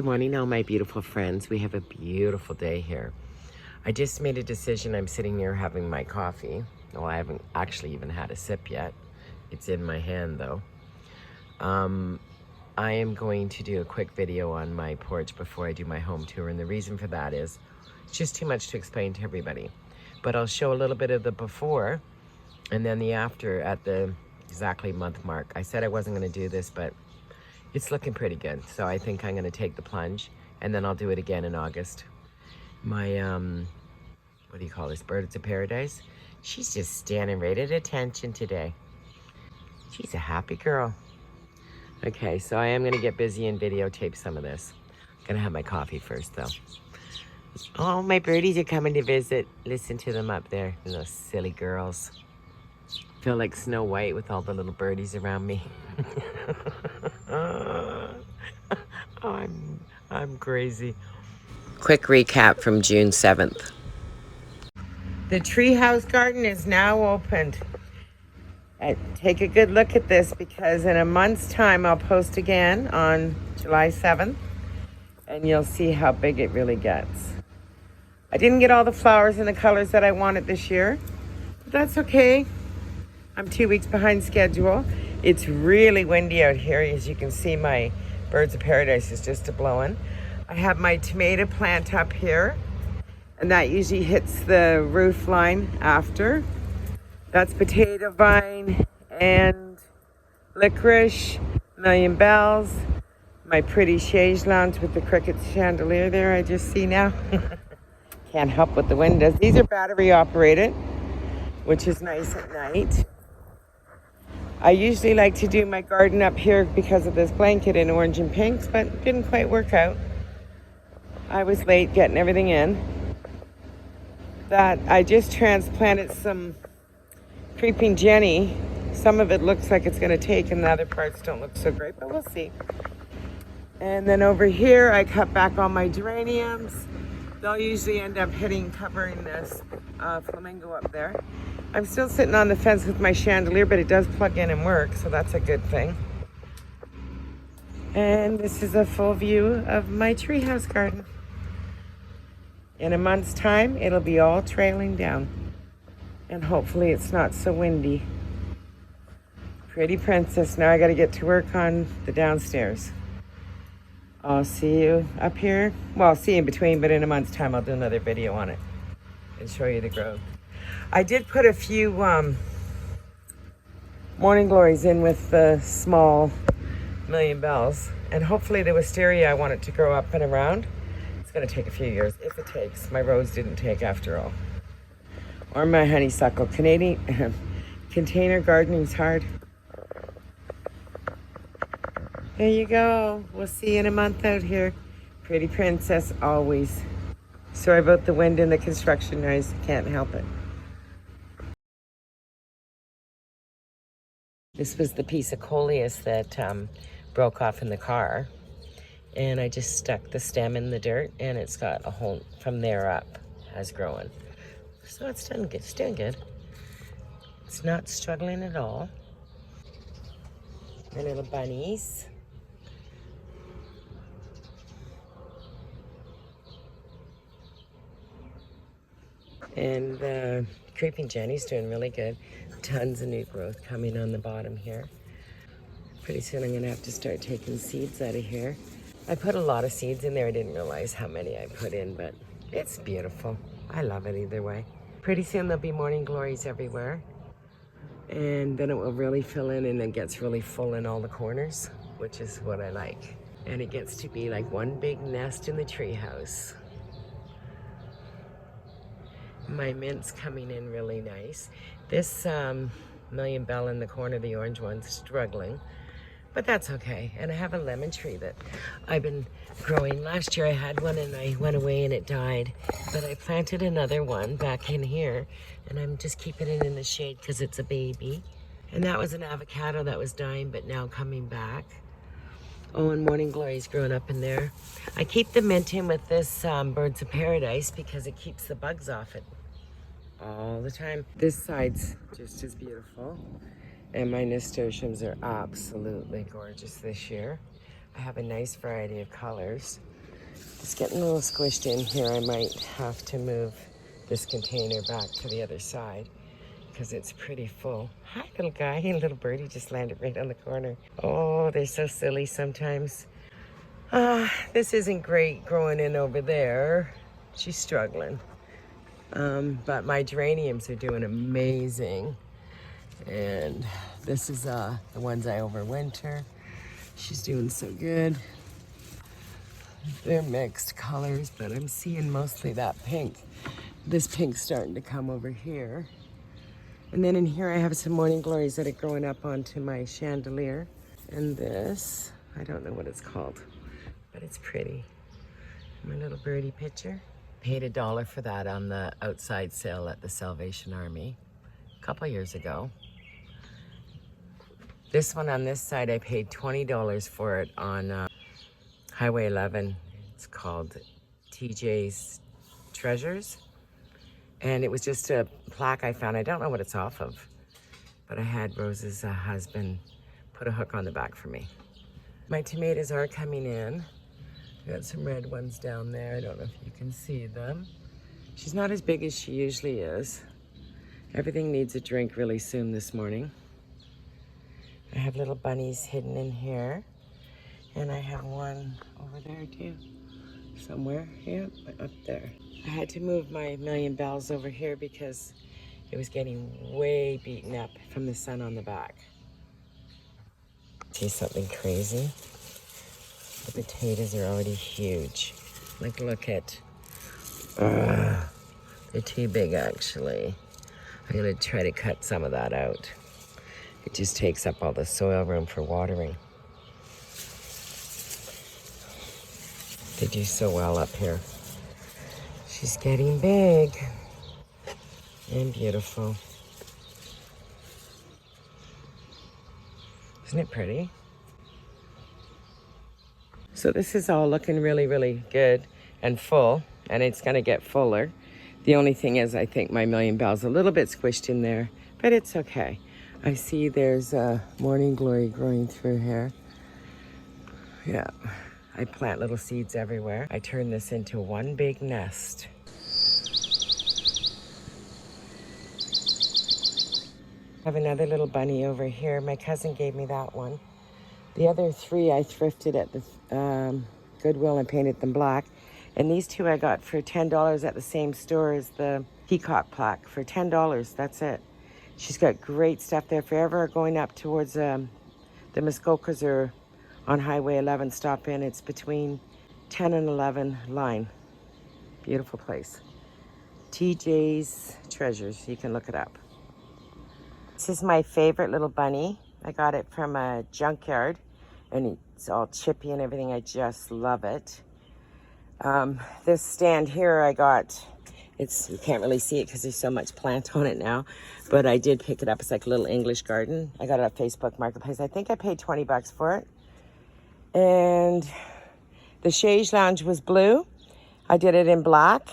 Good morning, all my beautiful friends. We have a beautiful day here. I just made a decision. I'm sitting here having my coffee. Well, I haven't actually even had a sip yet. It's in my hand though. I am going to do a quick video on my porch before I do my home tour, and the reason for that is it's just too much to explain to everybody. But I'll show a little bit of the before and then the after at the exactly month mark. I said I wasn't going to do this, but it's looking pretty good. So I think I'm going to take the plunge, and then I'll do it again in August. My, what do you call this? Birds of Paradise. She's just standing right at attention today. She's a happy girl. Okay, so I am going to get busy and videotape some of this. I'm going to have my coffee first, though. Oh, my birdies are coming to visit. Listen to them up there. Those silly girls. Feel like Snow White with all the little birdies around me. I'm crazy. Quick recap from June 7th. The treehouse garden is now opened. Take a good look at this, because in a month's time I'll post again on July 7th and you'll see how big it really gets. I didn't get all the flowers in the colors that I wanted this year, but that's okay. I'm 2 weeks behind schedule. It's really windy out here. As you can see, my Birds of Paradise is just a-blowing. I have my tomato plant up here, and that usually hits the roof line after. That's potato vine and licorice, million bells, my pretty chaise lounge with the cricket chandelier there I just see now. Can't help what the wind does. These are battery operated, which is nice at night. I usually like to do my garden up here because of this blanket in orange and pinks, but it didn't quite work out. I was late getting everything in. That I just transplanted some creeping Jenny. Some of it looks like it's going to take, and the other parts don't look so great, but we'll see. And then over here, I cut back on my geraniums. They'll usually end up covering this flamingo up there. I'm still sitting on the fence with my chandelier, but it does plug in and work, so that's a good thing. And this is a full view of my treehouse garden. In a month's time, it'll be all trailing down. And hopefully it's not so windy. Pretty princess. Now I gotta get to work on the downstairs. I'll see you up here. Well, I'll see you in between, but in a month's time I'll do another video on it and show you the growth. I did put a few morning glories in with the small million bells, and hopefully the wisteria, I want it to grow up and around. It's gonna take a few years, if it takes. My rose didn't take after all. Or my honeysuckle. Canadian container gardening's hard. There you go. We'll see you in a month out here. Pretty princess always. Sorry about the wind and the construction noise. Can't help it. This was the piece of coleus that broke off in the car. And I just stuck the stem in the dirt, and it's got a whole, from there up, has grown. So it's done good. It's doing good. It's not struggling at all. My little bunnies. And the creeping Jenny's doing really good. Tons of new growth coming on the bottom here. Pretty soon I'm gonna have to start taking seeds out of here. I put a lot of seeds in there. I didn't realize how many I put in, but it's beautiful. I love it either way. Pretty soon there'll be morning glories everywhere. And then it will really fill in, and it gets really full in all the corners, which is what I like. And it gets to be like one big nest in the treehouse. My mint's coming in really nice. This million bell in the corner, the orange one's struggling, but that's okay. And I have a lemon tree that I've been growing. Last year I had one and I went away and it died, but I planted another one back in here, and I'm just keeping it in the shade because it's a baby. And that was an avocado that was dying, but now coming back. Oh, and morning glory's growing up in there. I keep the mint in with this Birds of Paradise because it keeps the bugs off it all the time. This side's just as beautiful. And my nasturtiums are absolutely gorgeous this year. I have a nice variety of colors. It's getting a little squished in here. I might have to move this container back to the other side because it's pretty full. Hi, little guy. Little birdie just landed right on the corner. Oh, they're so silly sometimes. This isn't great growing in over there. She's struggling. But my geraniums are doing amazing. And this is the ones I overwinter. She's doing so good. They're mixed colors, but I'm seeing mostly that pink. This pink's starting to come over here. And then in here I have some morning glories that are growing up onto my chandelier. And this, I don't know what it's called, but it's pretty. My little birdie picture. Paid $1 for that on the outside sale at the Salvation Army a couple years ago. This one on this side, I paid $20 for it on Highway 11. It's called TJ's Treasures. And it was just a plaque I found. I don't know what it's off of, but I had Rose's husband put a hook on the back for me. My tomatoes are coming in. I got some red ones down there. I don't know if you can see them. She's not as big as she usually is. Everything needs a drink really soon this morning. I have little bunnies hidden in here. And I have one over there too. Somewhere, yeah, up there. I had to move my million bells over here because it was getting way beaten up from the sun on the back. See something crazy? The potatoes are already huge. Like, look at, they're too big actually. I'm gonna try to cut some of that out. It just takes up all the soil room for watering. They do so well up here. She's getting big and beautiful. Isn't it pretty? So this is all looking really, really good and full, and it's gonna get fuller. The only thing is I think my million bells a little bit squished in there, but it's okay. I see there's a morning glory growing through here. Yeah, I plant little seeds everywhere. I turn this into one big nest. I have another little bunny over here. My cousin gave me that one. The other three I thrifted at the Goodwill and painted them black. And these two I got for $10 at the same store as the peacock plaque. For $10, that's it. She's got great stuff there. If you're ever going up towards the Muskokas or on Highway 11, stop in. It's between 10 and 11 line. Beautiful place. TJ's Treasures. You can look it up. This is my favorite little bunny. I got it from a junkyard, and it's all chippy and everything. I just love it. This stand here I got, you can't really see it because there's so much plant on it now, but I did pick it up. It's like a little English garden. I got it at Facebook Marketplace. I think I paid 20 bucks for it. And the chaise lounge was blue. I did it in black.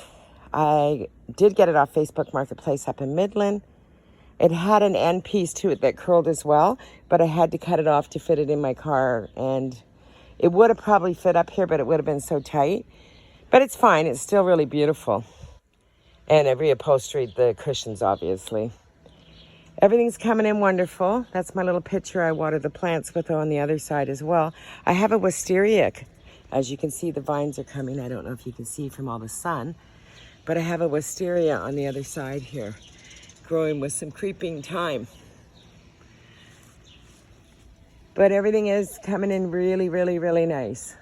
I did get it off Facebook Marketplace up in Midland. It had an end piece to it that curled as well, but I had to cut it off to fit it in my car. And it would have probably fit up here, but it would have been so tight. But it's fine. It's still really beautiful. And I reupholstered the cushions, obviously. Everything's coming in wonderful. That's my little pitcher I water the plants with on the other side as well. I have a wisteria. As you can see, the vines are coming. I don't know if you can see from all the sun, but I have a wisteria on the other side here, growing with some creeping thyme. But everything is coming in really, really, really nice.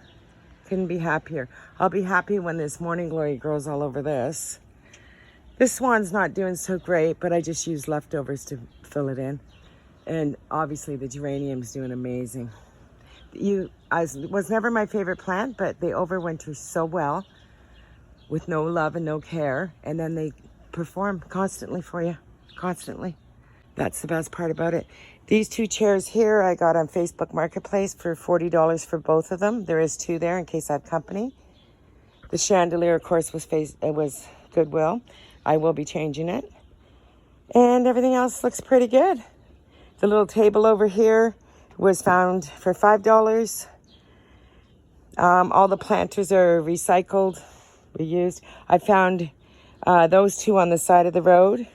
Couldn't be happier. I'll be happy when this morning glory grows all over this. This swan's not doing so great, but I just used leftovers to fill it in. And obviously the geranium's doing amazing. Was never my favorite plant, but they overwinter so well with no love and no care. And then they perform constantly for you, constantly. That's the best part about it. These two chairs here I got on Facebook Marketplace for $40 for both of them. There is two there in case I have company. The chandelier, of course, was Goodwill. I will be changing it. And everything else looks pretty good. The little table over here was found for $5. All the planters are recycled, reused. I found those two on the side of the road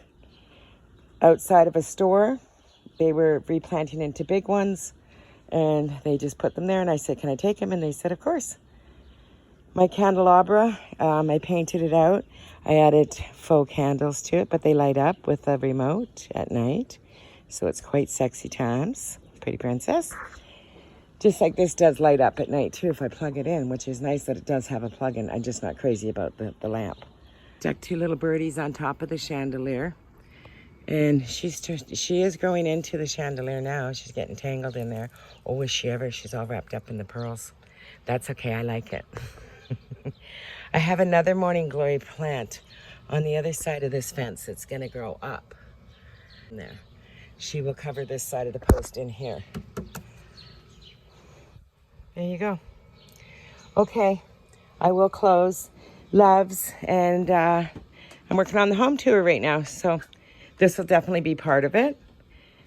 outside of a store. They were replanting into big ones, and they just put them there, and I said, can I take them? And they said, of course. My candelabra, I painted it out. I added faux candles to it, but they light up with a remote at night. So it's quite sexy times. Pretty princess. Just like this does light up at night too if I plug it in, which is nice that it does have a plug-in. I'm just not crazy about the lamp. Stuck two little birdies on top of the chandelier. And she is growing into the chandelier now. She's getting tangled in there. Oh, is she ever? She's all wrapped up in the pearls. That's okay, I like it. I have another morning glory plant on the other side of this fence that's gonna grow up. In there. She will cover this side of the post in here. There you go. Okay, I will close. Loves, and I'm working on the home tour right now, so this will definitely be part of it.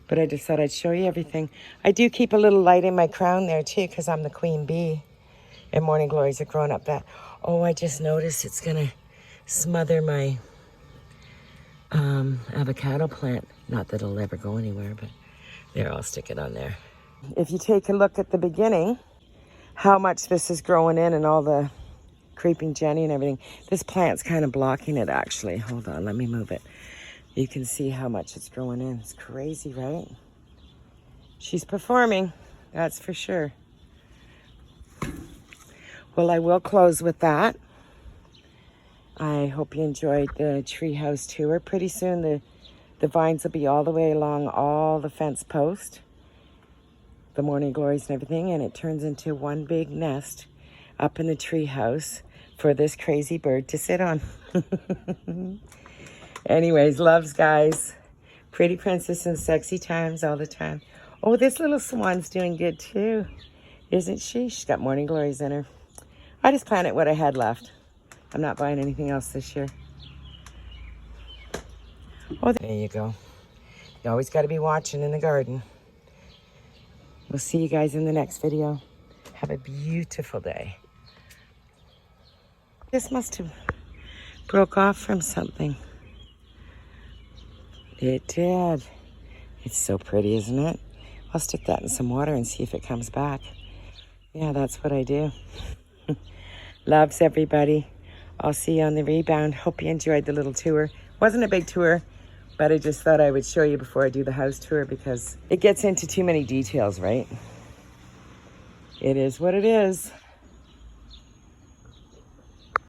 But I just thought I'd show you everything. I do keep a little light in my crown there too, because I'm the queen bee. And morning glories are growing up that. Oh, I just noticed it's gonna smother my avocado plant. Not that it'll ever go anywhere, but there, I'll stick it on there. If you take a look at the beginning, how much this is growing in and all the creeping Jenny and everything. This plant's kind of blocking it actually. Hold on, let me move it. You can see how much it's growing in. It's crazy, right? She's performing, that's for sure. Well, I will close with that. I hope you enjoyed the treehouse tour. Pretty soon the vines will be all the way along all the fence post, the morning glories and everything, and it turns into one big nest up in the treehouse for this crazy bird to sit on. Anyways, loves, guys. Pretty princess and sexy times all the time. Oh, this little swan's doing good too, isn't she? She's got morning glories in her. I just planted what I had left. I'm not buying anything else this year. Oh, there you go. You always got to be watching in the garden. We'll see you guys in the next video. Have a beautiful day. This must have broke off from something. It did. It's so pretty, isn't it? I'll stick that in some water and see if it comes back. Yeah, that's what I do. Loves, everybody. I'll see you on the rebound. Hope you enjoyed the little tour. Wasn't a big tour, but I just thought I would show you before I do the house tour because it gets into too many details, right? It is what it is.